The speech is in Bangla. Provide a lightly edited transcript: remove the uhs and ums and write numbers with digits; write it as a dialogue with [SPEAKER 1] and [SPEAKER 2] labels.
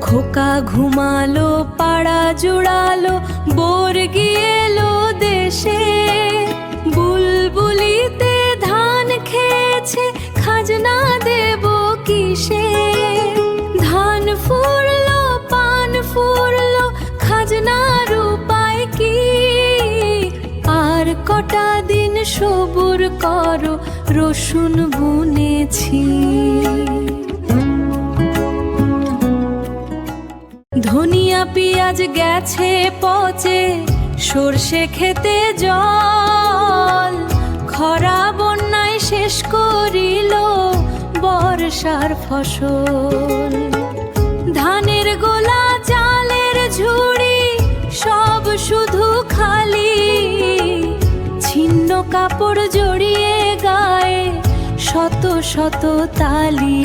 [SPEAKER 1] খোকা ঘুমালো, পাড়া জুড়ালো, বোর গিয়েলো দেশে। বুলবুলিতে ধান খেয়েছে, খাজনা দেব কিসে? ধান ফুরলো, পান ফুরলো, খাজনার উপায় কি? আর কটা দিন সবুর করো, রসুন বুনেছি। ধনিয়া পিঁয়াজ গেছে পচে, সর্ষে খেতে জল। খরা বন্যায় শেষ করিল বর্ষার ফসল। ধানের গোলা, চালের ঝুড়ি, সব শুধু খালি। ছিন্ন কাপড় জড়িয়ে গায়ে শত শত তালি।